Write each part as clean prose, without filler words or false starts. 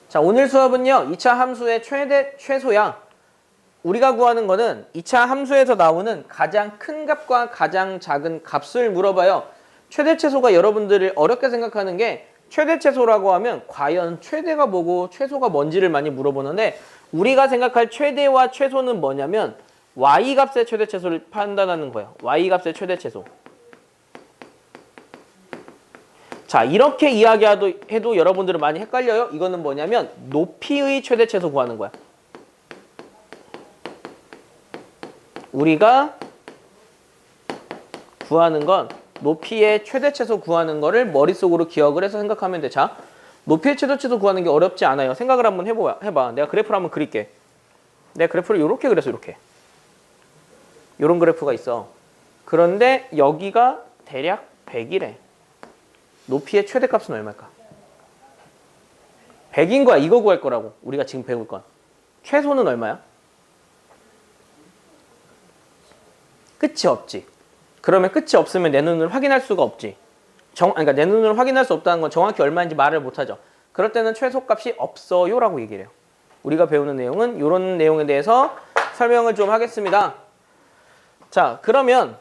자, 오늘 수업은요. 2차 함수의 최대, 최소야. 우리가 구하는 거는 2차 함수에서 나오는 가장 큰 값과 가장 작은 값을 물어봐요. 최대 최소가 여러분들이 어렵게 생각하는 게 최대 최소라고 하면 과연 최대가 뭐고 최소가 뭔지를 많이 물어보는데 우리가 생각할 최대와 최소는 뭐냐면 y값의 최대 최소를 판단하는 거예요. y값의 최대 최소. 자, 이렇게 이야기해도 여러분들은 많이 헷갈려요. 이거는 뭐냐면 높이의 최대 최소 구하는 거야. 우리가 구하는 건 높이의 최대 최소 구하는 거를 머릿속으로 기억을 해서 생각하면 돼. 자, 높이의 최대 최소 구하는 게 어렵지 않아요. 생각을 한번 해봐. 내가 그래프를 한번 그릴게. 내가 그래프를 이렇게 그렸어. 이렇게. 이런 그래프가 있어. 그런데 여기가 대략 100이래. 높이의 최대값은 얼마일까? 100인 거야. 이거 구할 거라고. 우리가 지금 배울 건. 최소는 얼마야? 끝이 없지. 그러면 끝이 없으면 내 눈을 확인할 수가 없지. 그러니까 내 눈을 확인할 수 없다는 건 정확히 얼마인지 말을 못하죠. 그럴 때는 최소값이 없어요 라고 얘기를 해요. 우리가 배우는 내용은 이런 내용에 대해서 설명을 좀 하겠습니다. 자, 그러면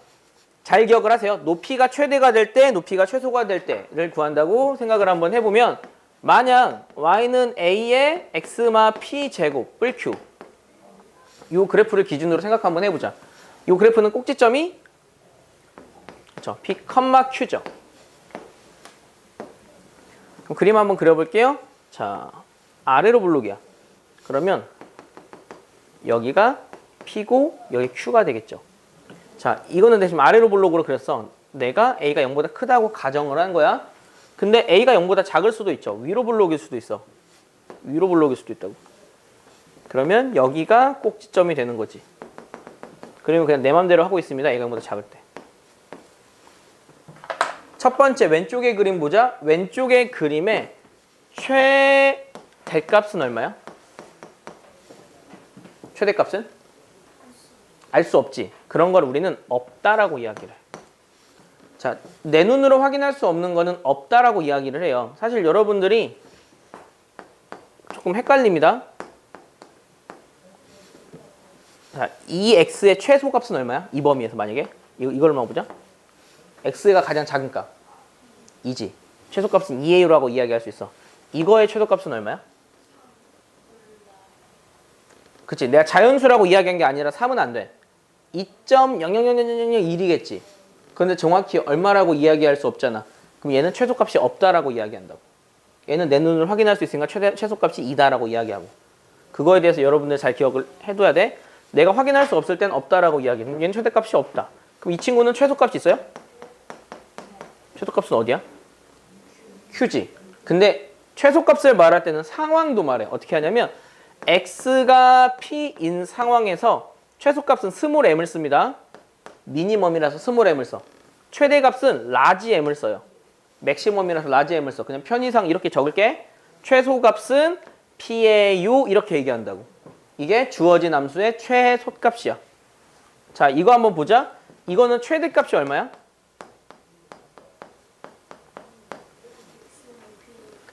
잘 기억을 하세요. 높이가 최대가 될 때, 높이가 최소가 될 때를 구한다고 생각을 한번 해보면 만약 y는 a의 x마 p 제곱을 q 이 그래프를 기준으로 생각 한번 해보자. 이 그래프는 꼭지점이 그렇죠, p, q죠. 그럼 그림 한번 그려볼게요. 자, 아래로 블록이야. 그러면 여기가 p고 여기 q가 되겠죠. 자, 이거는 대신 아래로 블록으로 그렸어. 내가 a가 0보다 크다고 가정을 한 거야. 근데 a가 0보다 작을 수도 있죠. 위로 블록일 수도 있어. 위로 블록일 수도 있다고. 그러면 여기가 꼭지점이 되는 거지. 그러면 그냥 내 맘대로 하고 있습니다. a가 0보다 작을 때. 첫 번째 왼쪽의 그림 보자. 왼쪽의 그림의 최대값은 얼마야? 최대값은? 알 수 없지. 그런 걸 우리는 없다라고 이야기를 해요. 자, 내 눈으로 확인할 수 없는 거는 없다라고 이야기를 해요. 사실 여러분들이 조금 헷갈립니다. 자, 이 x의 최소값은 얼마야? 이 범위에서 만약에 이걸만 보자. x가 가장 작은 값 2지. 최소값은 2a라고 이야기할 수 있어. 이거의 최소값은 얼마야? 그치, 내가 자연수라고 이야기한 게 아니라 3은 안 돼. 2.0000001이겠지. 그런데 정확히 얼마라고 이야기할 수 없잖아. 그럼 얘는 최소값이 없다라고 이야기한다고. 얘는 내 눈을 확인할 수 있으니까 최소값이 2다라고 이야기하고. 그거에 대해서 여러분들 잘 기억을 해둬야 돼. 내가 확인할 수 없을 땐 없다라고 이야기해. 얘는 최대값이 없다. 그럼 이 친구는 최소값이 있어요? 최소값은 어디야? q지. 근데 최소값을 말할 때는 상황도 말해. 어떻게 하냐면 x가 p인 상황에서 최소값은 스몰 m을 씁니다. 미니멈이라서 스몰 m을 써. 최대값은 라지 m을 써요. 맥시멈이라서 라지 m을 써. 그냥 편의상 이렇게 적을게. 최소값은 p의 u 이렇게 얘기한다고. 이게 주어진 함수의 최소값이야. 자, 이거 한번 보자. 이거는 최대값이 얼마야?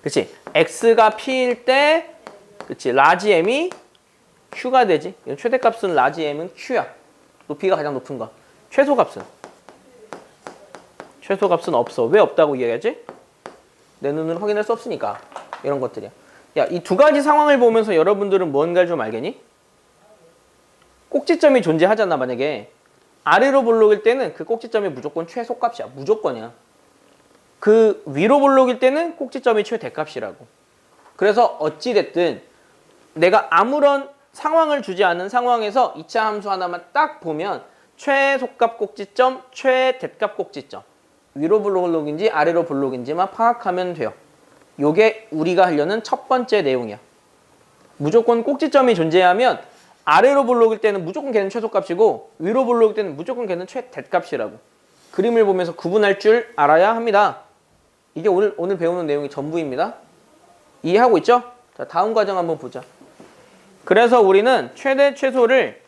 그치? x가 p일 때 그치? 라지 m이 q가 되지. 최대값은 라지 m은 q야. 높이가 가장 높은 거. 최소값은 없어. 왜 없다고 이야기하지? 내 눈으로 확인할 수 없으니까. 이런 것들이야. 야, 이 두 가지 상황을 보면서 여러분들은 뭔가를 좀 알겠니? 꼭지점이 존재하잖아. 만약에 아래로 블록일 때는 그 꼭지점이 무조건 최소값이야. 무조건이야. 그 위로 블록일 때는 꼭지점이 최대값이라고. 그래서 어찌됐든 내가 아무런 상황을 주지 않은 상황에서 2차 함수 하나만 딱 보면 최소값 꼭지점, 최대값 꼭지점. 위로 블록인지 아래로 블록인지만 파악하면 돼요. 요게 우리가 하려는 첫 번째 내용이야. 무조건 꼭지점이 존재하면 아래로 블록일 때는 무조건 걔는 최소값이고 위로 블록일 때는 무조건 걔는 최대값이라고. 그림을 보면서 구분할 줄 알아야 합니다. 이게 오늘 배우는 내용이 전부입니다. 이해하고 있죠? 자, 다음 과정 한번 보자. 그래서 우리는 최대 최소를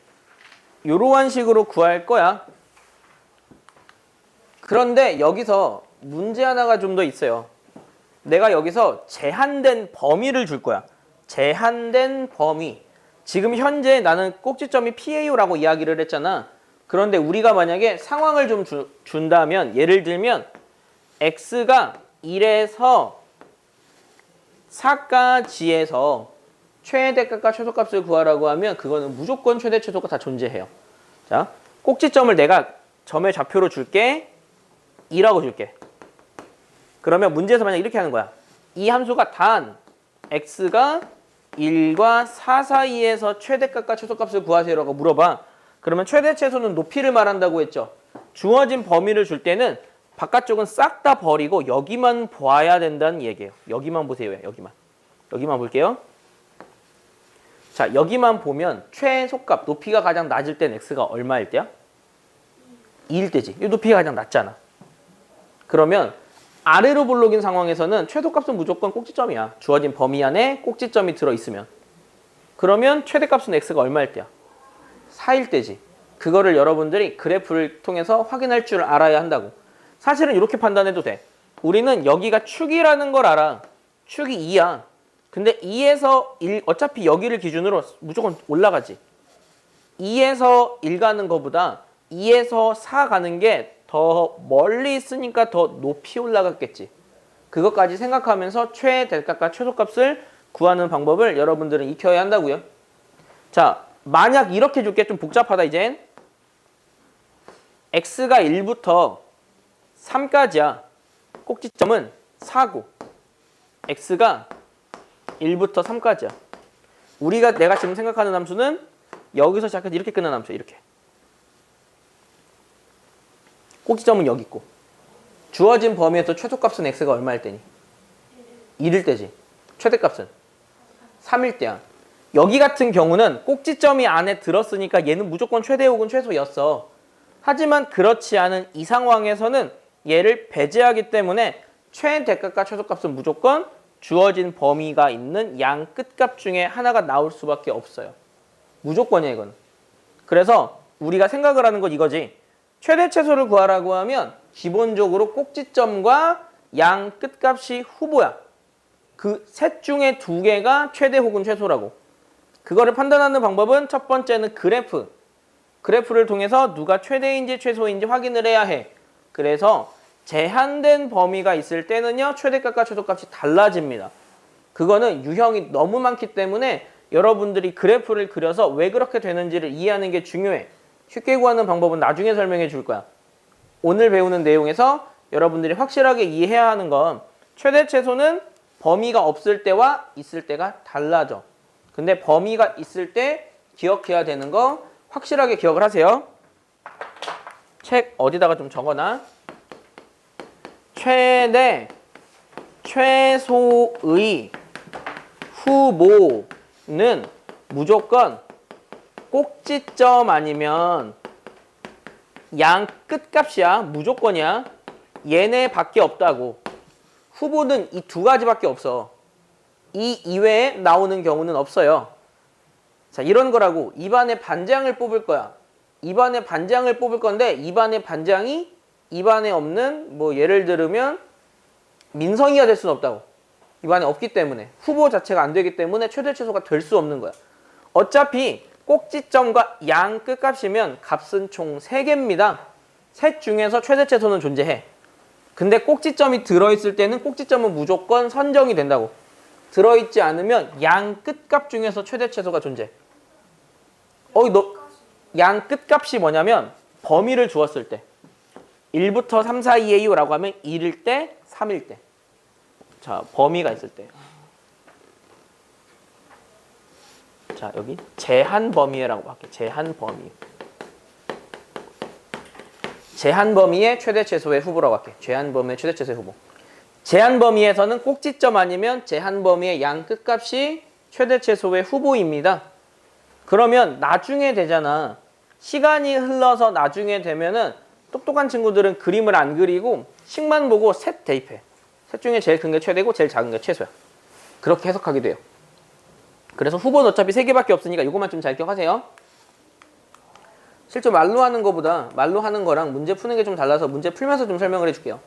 이러한 식으로 구할 거야. 그런데 여기서 문제 하나가 좀 더 있어요. 내가 여기서 제한된 범위를 줄 거야. 제한된 범위. 지금 현재 나는 꼭지점이 PAU라고 이야기를 했잖아. 그런데 우리가 만약에 상황을 좀 준다면 예를 들면 x가 1에서 4까지에서 최대값과 최소값을 구하라고 하면 그거는 무조건 최대 최소가 다 존재해요. 자, 꼭지점을 내가 점의 좌표로 줄게. 2라고 줄게. 그러면 문제에서 만약 이렇게 하는 거야. 이 함수가 단 x가 1과 4 사이에서 최대값과 최소값을 구하세요라고 물어봐. 그러면 최대 최소는 높이를 말한다고 했죠. 주어진 범위를 줄 때는 바깥쪽은 싹 다 버리고 여기만 봐야 된다는 얘기예요. 여기만 보세요. 여기만. 여기만 볼게요. 자, 여기만 보면 최소값, 높이가 가장 낮을 땐 x가 얼마일 때야? 2일 때지. 이 높이가 가장 낮잖아. 그러면 아래로 볼록인 상황에서는 최소값은 무조건 꼭지점이야. 주어진 범위 안에 꼭지점이 들어있으면. 그러면 최대값은 x가 얼마일 때야? 4일 때지. 그거를 여러분들이 그래프를 통해서 확인할 줄 알아야 한다고. 사실은 이렇게 판단해도 돼. 우리는 여기가 축이라는 걸 알아. 축이 2야. 근데 2에서 1, 어차피 여기를 기준으로 무조건 올라가지. 2에서 1 가는 것보다 2에서 4 가는 게 더 멀리 있으니까 더 높이 올라갔겠지. 그것까지 생각하면서 최대값과 최소값을 구하는 방법을 여러분들은 익혀야 한다고요. 자, 만약 이렇게 줄게. 좀 복잡하다 이젠. x가 1부터 3까지야. 꼭지점은 4고 x가 1부터 3까지야. 내가 지금 생각하는 함수는 여기서 시작해서 이렇게 끝나는 함수야. 이렇게. 꼭지점은 여기 있고 주어진 범위에서 최소값은 x가 얼마일 때니? 1일 때지. 최대값은 3일 때야. 여기 같은 경우는 꼭지점이 안에 들었으니까 얘는 무조건 최대 혹은 최소였어. 하지만 그렇지 않은 이 상황에서는 얘를 배제하기 때문에 최대값과 최소값은 무조건 주어진 범위가 있는 양 끝값 중에 하나가 나올 수밖에 없어요. 무조건이야 이건. 그래서 우리가 생각을 하는 건 이거지. 최대 최소를 구하라고 하면 기본적으로 꼭지점과 양 끝값이 후보야. 그 셋 중에 2개가 최대 혹은 최소라고. 그거를 판단하는 방법은 첫 번째는 그래프. 그래프를 통해서 누가 최대인지 최소인지 확인을 해야 해. 그래서 제한된 범위가 있을 때는요. 최대값과 최소값이 달라집니다. 그거는 유형이 너무 많기 때문에 여러분들이 그래프를 그려서 왜 그렇게 되는지를 이해하는 게 중요해. 쉽게 구하는 방법은 나중에 설명해 줄 거야. 오늘 배우는 내용에서 여러분들이 확실하게 이해해야 하는 건 최대 최소는 범위가 없을 때와 있을 때가 달라져. 근데 범위가 있을 때 기억해야 되는 거 확실하게 기억을 하세요. 책 어디다가 좀 적어놔. 최대 최소의 후보는 무조건 꼭지점 아니면 양 끝값이야. 무조건이야. 얘네 밖에 없다고. 후보는 이 2가지밖에 없어. 이 이외에 나오는 경우는 없어요. 자, 이런 거라고. 입안에 반장을 뽑을 거야. 입안에 반장을 뽑을 건데 입안에 반장이 입안에 없는 뭐 예를 들면 민성이가 될 수는 없다고. 입안에 없기 때문에. 후보 자체가 안 되기 때문에 최대 최소가 될 수 없는 거야. 어차피 꼭지점과 양 끝값이면 값은 총 3개입니다. 셋 중에서 최대 최소는 존재해. 근데 꼭지점이 들어있을 때는 꼭지점은 무조건 선정이 된다고. 들어있지 않으면 양 끝값 중에서 최대 최소가 존재. 양 끝값이 뭐냐면 범위를 주었을 때 1부터 3 사이에요 라고 하면 1일 때, 3일 때. 자, 범위가 있을 때. 자, 여기 제한 범위라고 할게. 제한 범위. 제한 범위의 최대 최소의 후보라고 할게. 제한 범위의 최대 최소의 후보. 제한 범위에서는 꼭지점 아니면 제한 범위의 양 끝값이 최대 최소의 후보입니다. 그러면 나중에 되잖아. 시간이 흘러서 나중에 되면은 똑똑한 친구들은 그림을 안 그리고 식만 보고 셋 대입해. 셋 중에 제일 큰 게 최대고 제일 작은 게 최소야. 그렇게 해석하게 돼요. 그래서 후보는 어차피 3개밖에 없으니까 이것만 좀 잘 기억하세요. 실제 말로 하는 거보다 말로 하는 거랑 문제 푸는 게 좀 달라서 문제 풀면서 좀 설명을 해줄게요.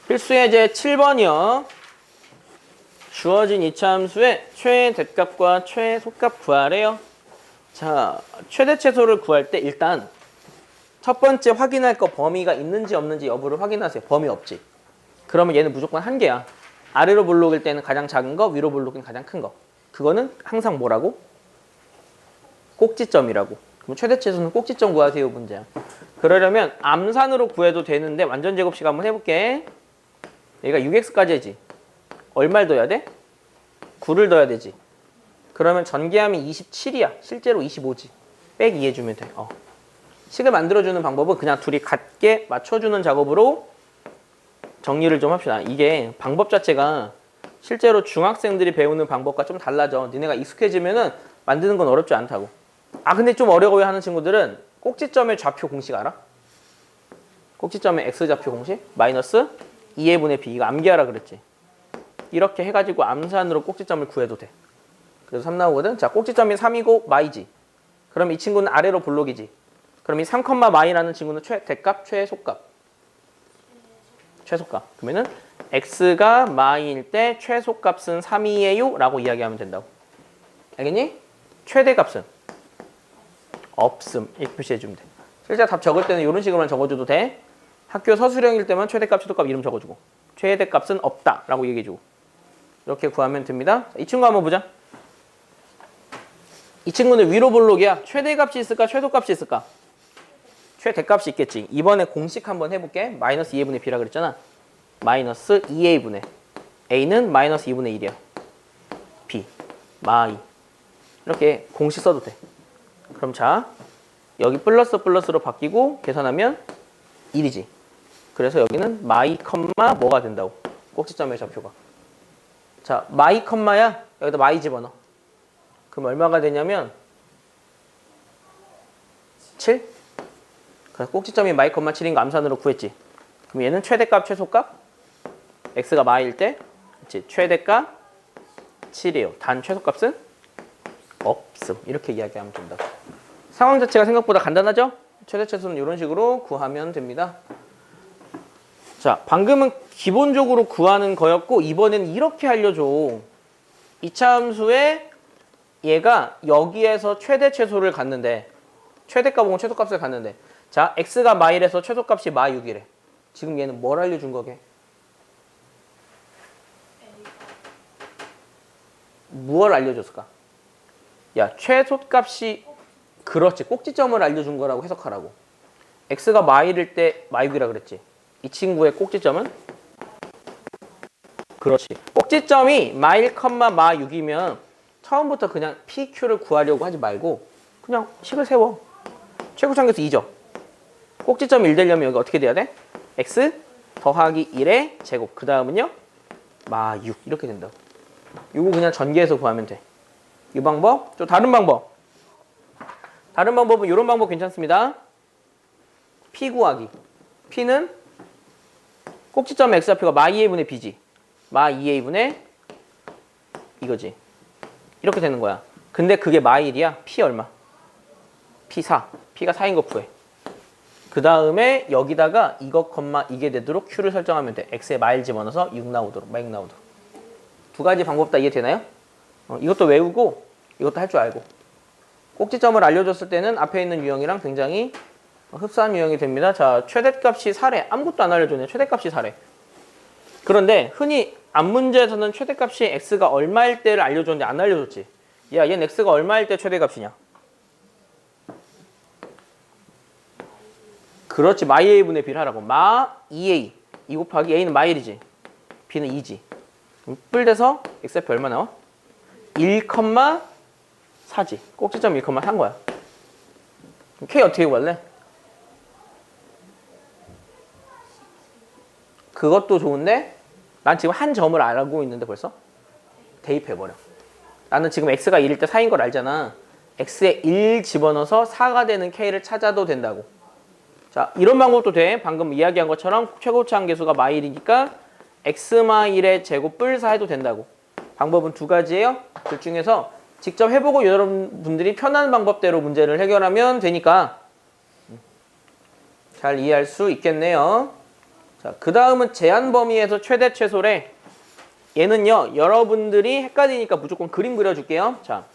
필수 예제 7번이요. 주어진 이차함수의 최대값과 최소값 구하래요. 자, 최대 최소를 구할 때 일단 첫 번째 확인할 거 범위가 있는지 없는지 여부를 확인하세요. 범위 없지. 그러면 얘는 무조건 한 개야. 아래로 볼록일 때는 가장 작은 거, 위로 볼록은 가장 큰 거. 그거는 항상 뭐라고? 꼭지점이라고. 그럼 최대 최소는 꼭지점 구하세요 문제야. 그러려면 암산으로 구해도 되는데 완전 제곱식 한번 해볼게. 얘가 6x까지지. 얼마를 넣어야 돼? 9를 넣어야 되지. 그러면 전개함이 27이야. 실제로 25지. 백 2 해주면 돼. 식을 만들어주는 방법은 그냥 둘이 같게 맞춰주는 작업으로 정리를 좀 합시다. 이게 방법 자체가 실제로 중학생들이 배우는 방법과 좀 달라져. 니네가 익숙해지면은 만드는 건 어렵지 않다고. 근데 좀 어려워요 하는 친구들은 꼭지점의 좌표 공식 알아? 꼭지점의 x좌표 공식? 마이너스 2의 분의 b. 이거 암기하라 그랬지. 이렇게 해가지고 암산으로 꼭지점을 구해도 돼. 그래서 3 나오거든. 자, 꼭지점이 3이고 마이지. 그럼 이 친구는 아래로 볼록이지. 그럼 이 3, 마이라는 친구는 최대값, 최소값. 최소값. 그러면은 x가 마이일 때 최소값은 3이에요 라고 이야기하면 된다고. 알겠니? 최대값은 없음. 이렇게 표시해주면 돼. 실제 답 적을 때는 이런 식으로만 적어줘도 돼. 학교 서술형일 때만 최대값, 최소값 이름 적어주고 최대값은 없다 라고 얘기해주고 이렇게 구하면 됩니다. 이 친구 한번 보자. 이 친구는 위로 볼록이야. 최대값이 있을까? 최소값이 있을까? 최대값이 있겠지. 이번에 공식 한번 해볼게. 마이너스 2분의 b라 그랬잖아. 마이너스 2a분의 a는 마이너스 2분의 1이야. b, 마이. 이렇게 공식 써도 돼. 그럼 자, 여기 플러스 플러스로 바뀌고 계산하면 1이지. 그래서 여기는 마이 컴마 뭐가 된다고? 꼭지점의 좌표가. 자, 마이 컴마야. 여기다 마이 집어넣어. 그럼 얼마가 되냐면 7? 그래서 꼭지점이 마이 컴마 7인 거 암산으로 구했지. 그럼 얘는 최대값, 최소값? x가 마이일 때 그치? 최대값 7이에요. 단 최소값은 없음. 이렇게 이야기하면 된다고. 상황 자체가 생각보다 간단하죠? 최대 최소는 이런 식으로 구하면 됩니다. 자, 방금은 기본적으로 구하는 거였고 이번엔 이렇게 알려줘. 이차함수에 얘가 여기에서 최대 최소를 갖는데 최대값 혹은 최소값을 갖는데 자, x가 마일에서 최소값이 마 6이래. 지금 얘는 뭘 알려준 거게? 무엇을 알려줬을까? 야, 최소값이 그렇지. 꼭지점을 알려준 거라고 해석하라고. x가 마일일 때 마 6이라 그랬지. 이 친구의 꼭지점은? 그렇지. 꼭지점이 마일 컴마 마 6이면 처음부터 그냥 PQ를 구하려고 하지 말고 그냥 식을 세워. 최고차항계수 2죠. 꼭지점 1 되려면 여기 어떻게 돼야 돼? x 더하기 1의 제곱. 그 다음은요? 마 6. 이렇게 된다. 이거 그냥 전개해서 구하면 돼. 이 방법. 또 다른 방법. 다른 방법은 이런 방법 괜찮습니다. P 구하기. P는 꼭지점 x좌표가 마 2a분의 b지. 마 2a분의 이거지. 이렇게 되는 거야. 근데 그게 마 1이야. P 얼마? P 4. P가 4인 거 구해. 그 다음에 여기다가 이거 컴마 이게 되도록 Q를 설정하면 돼. X에 마 1 집어넣어서 6 나오도록. 마 6 나오도록. 두 가지 방법 다 이해되나요? 이것도 외우고 이것도 할 줄 알고. 꼭지점을 알려줬을 때는 앞에 있는 유형이랑 굉장히 흡사한 유형이 됩니다. 자, 최대값이 4래. 아무것도 안 알려줬네. 최대값이 4래. 그런데 흔히 앞문제에서는 최대값이 x가 얼마일 때를 알려줬는데 안 알려줬지. 야, 얘는 x가 얼마일 때 최대값이냐? 그렇지. 마 2a분의 b를 하라고. 마 2a. 2 곱하기 a는 마 1이지. b는 2지. 그럼 뿔돼서 x좌표 얼마 나와? 1,4지. 꼭지점 1,4인 거야. 그럼 k 어떻게 구할래? 그것도 좋은데 난 지금 한 점을 알고 있는데 벌써 대입해버려. 나는 지금 x가 1일 때 4인 걸 알잖아. x에 1 집어넣어서 4가 되는 k를 찾아도 된다고. 자, 이런 방법도 돼. 방금 이야기한 것처럼 최고차항계수가 마 1이니까 x마 1의 제곱 뿔 4 해도 된다고. 방법은 두 가지예요. 둘 중에서 직접 해보고 여러분들이 편한 방법대로 문제를 해결하면 되니까 잘 이해할 수 있겠네요. 자, 그 다음은 제한 범위에서 최대 최소래. 얘는요, 여러분들이 헷갈리니까 무조건 그림 그려줄게요. 자,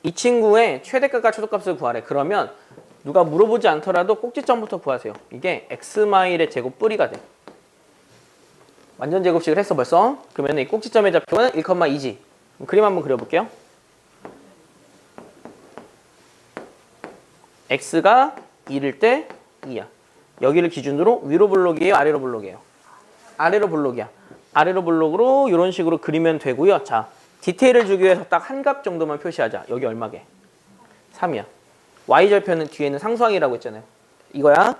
이 친구의 최대값과 최소값을 구하래. 그러면 누가 물어보지 않더라도 꼭지점부터 구하세요. 이게 x마일의 제곱 뿌리가 돼. 완전 제곱식을 했어 벌써. 그러면 이 꼭지점의 좌표는 1,2지. 그림 한번 그려볼게요. x가 1일 때 2야. 여기를 기준으로 위로 볼록이에요? 아래로 볼록이에요? 아래로 볼록이야. 아래로 볼록으로 이런 식으로 그리면 되고요. 자, 디테일을 주기 위해서 딱 한 값 정도만 표시하자. 여기 얼마게? 3이야. y절표는 뒤에는 상수항이라고 했잖아요. 이거야.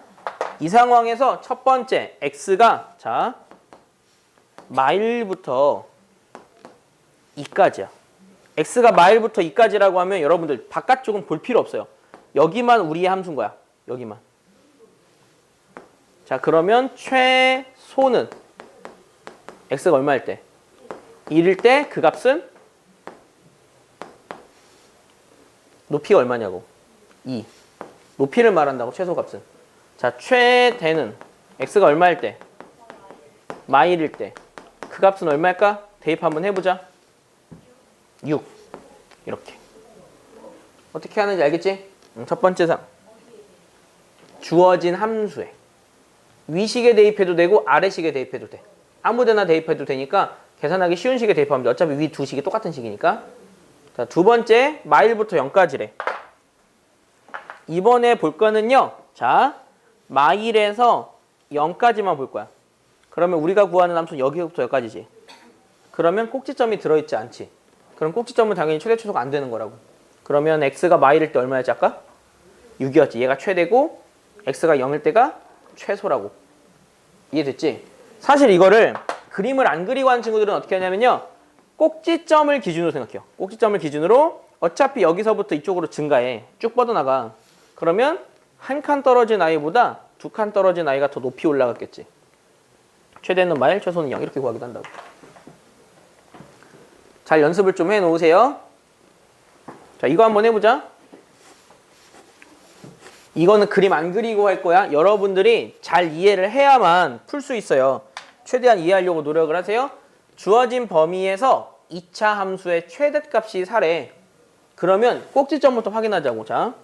이 상황에서 첫 번째 x가 자 마일부터 2까지야. x가 마일부터 2까지라고 하면 여러분들 바깥쪽은 볼 필요 없어요. 여기만 우리의 함수인 거야. 여기만. 자, 그러면 최소는 x가 얼마일 때? 1일 때 그 값은 높이가 얼마냐고. 2. 높이를 말한다고, 최소값은. 자, 최대는 x가 얼마일 때? 마일일 때. 그 값은 얼마일까? 대입 한번 해보자. 6. 이렇게. 어떻게 하는지 알겠지? 첫 번째 상. 주어진 함수에 위식에 대입해도 되고 아래식에 대입해도 돼. 아무데나 대입해도 되니까 계산하기 쉬운 식에 대입하면 돼. 어차피 위 두 식이 똑같은 식이니까. 자, 두 번째 마일부터 0까지래. 이번에 볼 거는요. 자, 마일에서 0까지만 볼 거야. 그러면 우리가 구하는 함수는 여기부터 여기까지지. 그러면 꼭지점이 들어있지 않지. 그럼 꼭지점은 당연히 최대 최소가 안 되는 거라고. 그러면 x가 마일일 때 얼마였지 아까? 6이었지. 얘가 최대고 x가 0일 때가 최소라고. 이해됐지? 사실 이거를 그림을 안 그리고 하는 친구들은 어떻게 하냐면요. 꼭지점을 기준으로 생각해요. 꼭지점을 기준으로 어차피 여기서부터 이쪽으로 증가해. 쭉 뻗어나가. 그러면 한 칸 떨어진 아이보다 두 칸 떨어진 아이가 더 높이 올라갔겠지. 최대는 마일, 최소는 0 이렇게 구하기도 한다고. 잘 연습을 좀 해놓으세요. 자, 이거 한번 해보자. 이거는 그림 안 그리고 할 거야. 여러분들이 잘 이해를 해야만 풀 수 있어요. 최대한 이해하려고 노력을 하세요. 주어진 범위에서 2차 함수의 최대값이 4래. 그러면 꼭지점부터 확인하자고. 자,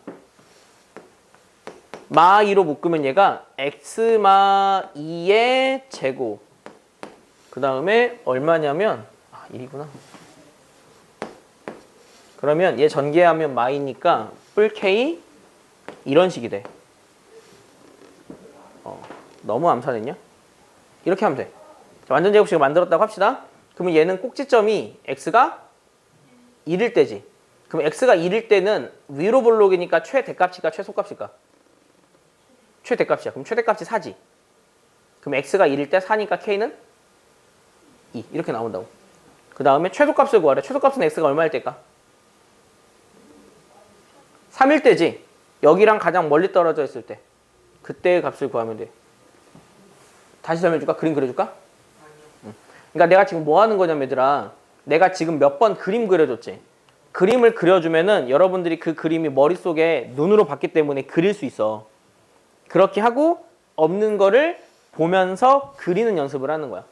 마 2로 묶으면 얘가 x마 2의 제곱. 그 다음에 얼마냐면 1이구나. 그러면 얘 전개하면 마이니까 뿔 k 이런 식이 돼. 너무 암산했냐? 이렇게 하면 돼. 자, 완전 제곱식을 만들었다고 합시다. 그러면 얘는 꼭지점이 x가 1일 때지. 그럼 x가 1일 때는 위로 볼록이니까 최대값일까 최소값일까? 최대값이야. 그럼 최대값이 4지. 그럼 x가 1일 때 4니까 k는 2 이렇게 나온다고. 그 다음에 최소값을 구하래. 최소값은 x가 얼마일 때일까? 3일 때지. 여기랑 가장 멀리 떨어져 있을 때. 그때의 값을 구하면 돼. 다시 설명해줄까? 그림 그려줄까? 그러니까 내가 지금 뭐 하는 거냐면 얘들아, 내가 지금 몇 번 그림 그려줬지. 그림을 그려주면은 여러분들이 그 그림이 머릿속에 눈으로 봤기 때문에 그릴 수 있어. 그렇게 하고 없는 거를 보면서 그리는 연습을 하는 거야.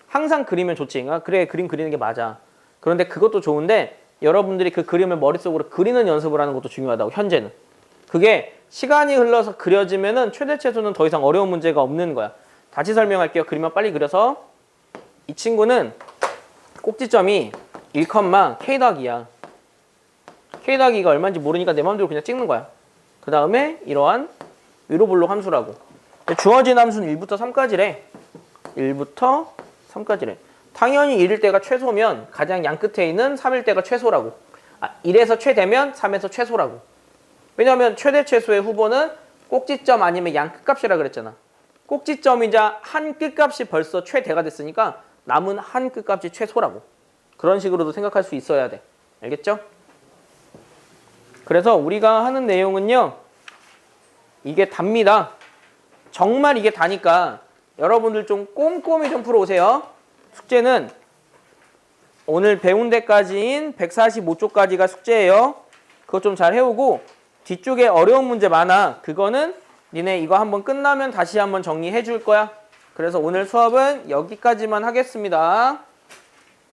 항상 그리면 좋지. 그래, 그림 그리는 게 맞아. 그런데 그것도 좋은데 여러분들이 그 그림을 머릿속으로 그리는 연습을 하는 것도 중요하다고, 현재는. 그게 시간이 흘러서 그려지면은 최대 최소는 더 이상 어려운 문제가 없는 거야. 다시 설명할게요. 그림만 빨리 그려서. 이 친구는 꼭지점이 1,k 더하기야. k 더하기가 얼마인지 모르니까 내 마음대로 그냥 찍는 거야. 그 다음에 이러한 위로 볼록 함수라고. 주어진 함수는 1부터 3까지래. 1부터 3까지래. 당연히 1일 때가 최소면 가장 양 끝에 있는 3일 때가 최소라고. 1에서 최대면 3에서 최소라고. 왜냐하면 최대 최소의 후보는 꼭지점 아니면 양 끝값이라 그랬잖아. 꼭지점이자 한 끝값이 벌써 최대가 됐으니까 남은 한 끝값이 최소라고. 그런 식으로도 생각할 수 있어야 돼. 알겠죠? 그래서 우리가 하는 내용은요, 이게 답니다. 정말 이게 다니까 여러분들 좀 꼼꼼히 좀 풀어오세요. 숙제는 오늘 배운 데까지인 145쪽까지가 숙제예요. 그거 좀 잘 해오고, 뒤쪽에 어려운 문제 많아. 그거는 니네 이거 한번 끝나면 다시 한번 정리해 줄 거야. 그래서 오늘 수업은 여기까지만 하겠습니다.